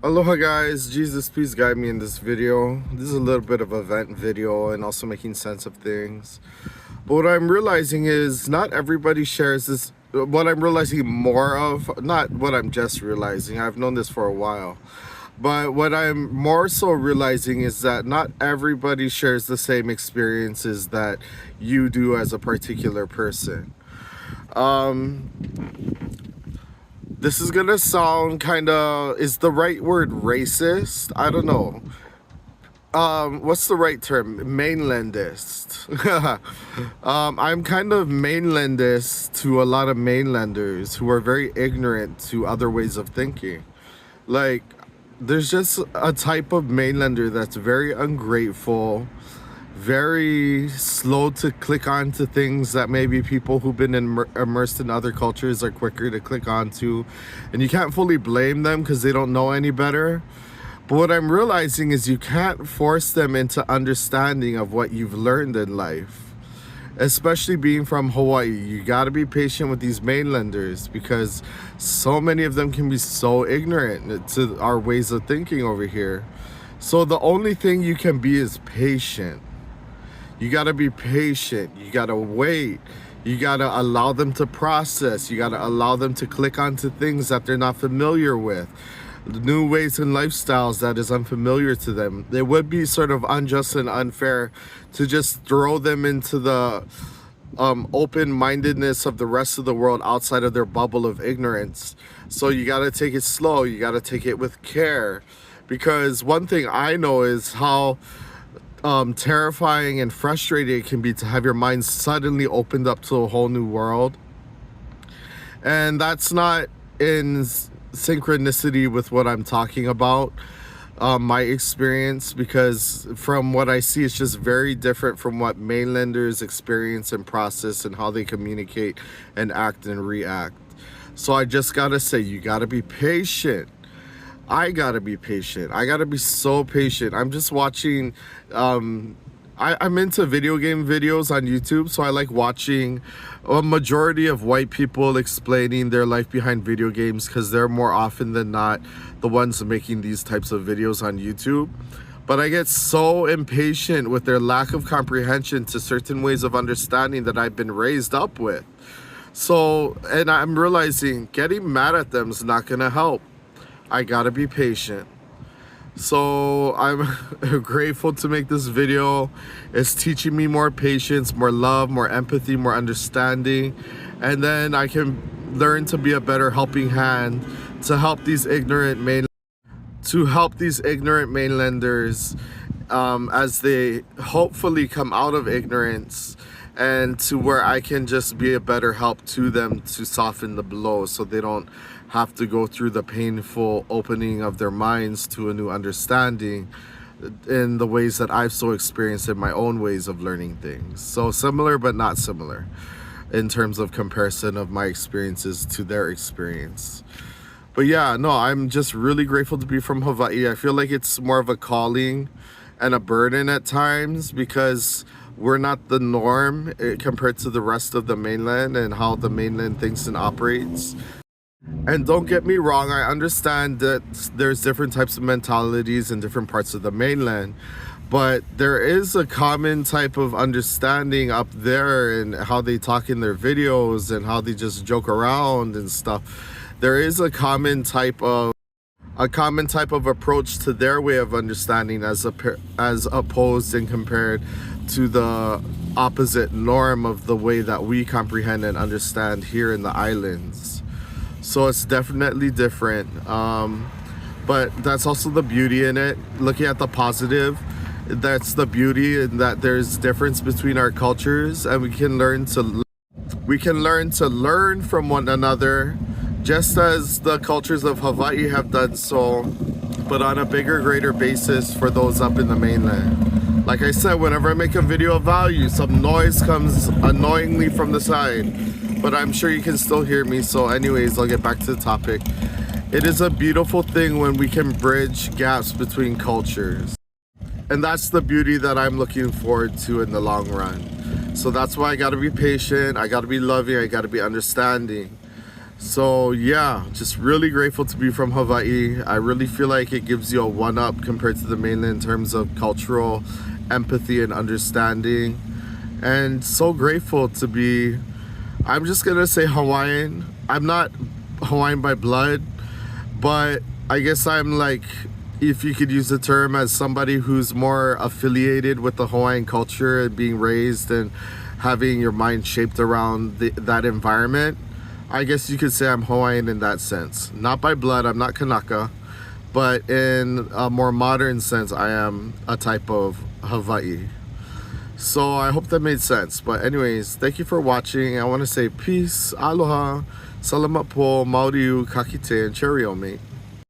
Aloha guys, Jesus please guide me in this video. This is a little bit of a vent video and also making sense of things. But what I'm realizing is not everybody shares this. What I'm realizing more of, not what I'm just realizing, I've known this for a while. But what I'm more so realizing is that not everybody shares the same experiences that you do as a particular person. This is gonna sound kind of, is the right word racist? I don't know. What's the right term? Mainlandist. I'm kind of mainlandist to a lot of mainlanders who are very ignorant to other ways of thinking. Like, there's just a type of mainlander that's very ungrateful, very slow to click on to things that maybe people who've been immersed in other cultures are quicker to click onto, and you can't fully blame them because they don't know any better. But what I'm realizing is you can't force them into understanding of what you've learned in life. Especially being from Hawaii, you gotta be patient with these mainlanders because so many of them can be so ignorant to our ways of thinking over here. So the only thing you can be is patient. You gotta be patient. You gotta wait. You gotta allow them to process. You gotta allow them to click onto things that they're not familiar with. The new ways and lifestyles that is unfamiliar to them. It would be sort of unjust and unfair to just throw them into the open-mindedness of the rest of the world outside of their bubble of ignorance. So you gotta take it slow. You gotta take it with care. Because one thing I know is how terrifying and frustrating it can be to have your mind suddenly opened up to a whole new world. And that's not in synchronicity with what I'm talking about, my experience, because from what I see, it's just very different from what mainlanders experience and process and how they communicate and act and react. So I just gotta say, you gotta be patient. I gotta be patient. I gotta be so patient. I'm just watching, I'm into video game videos on YouTube, so I like watching a majority of white people explaining their life behind video games because they're more often than not the ones making these types of videos on YouTube. But I get so impatient with their lack of comprehension to certain ways of understanding that I've been raised up with. So, and I'm realizing getting mad at them is not gonna help. I gotta be patient. So I'm grateful to make this video. It's teaching me more patience, more love, more empathy, more understanding, and then I can learn to be a better helping hand to help these ignorant mainlanders as they hopefully come out of ignorance, and to where I can just be a better help to them to soften the blow so they don't have to go through the painful opening of their minds to a new understanding in the ways that I've so experienced in my own ways of learning things. So similar but not similar in terms of comparison of my experiences to their experience. But yeah, no, I'm just really grateful to be from Hawaii. I feel like it's more of a calling and a burden at times because we're not the norm compared to the rest of the mainland and how the mainland thinks and operates. And don't get me wrong, I understand that there's different types of mentalities in different parts of the mainland, but there is a common type of understanding up there and how they talk in their videos and how they just joke around and stuff. There is a common type of approach to their way of understanding as opposed and compared to the opposite norm of the way that we comprehend and understand here in the islands. So it's definitely different, but that's also the beauty in it. Looking at the positive, that's the beauty in that there's difference between our cultures, and we can learn to learn from one another, just as the cultures of Hawaii have done so, but on a bigger, greater basis for those up in the mainland. Like I said, whenever I make a video of value, some noise comes annoyingly from the side, but I'm sure you can still hear me. So anyways, I'll get back to the topic. It is a beautiful thing when we can bridge gaps between cultures. And that's the beauty that I'm looking forward to in the long run. So that's why I gotta be patient, I gotta be loving, I gotta be understanding. So yeah, just really grateful to be from Hawaii. I really feel like it gives you a one up compared to the mainland in terms of cultural empathy and understanding. And so grateful to be, I'm just gonna say Hawaiian. I'm not Hawaiian by blood, but I guess I'm like, if you could use the term, as somebody who's more affiliated with the Hawaiian culture and being raised and having your mind shaped around that environment. I guess you could say I'm Hawaiian in that sense. Not by blood, I'm not Kanaka, but in a more modern sense, I am a type of Hawaii. So I hope that made sense. But anyways, thank you for watching. I want to say peace, aloha, salamat po, mauriu, kakite, and cheerio, mate.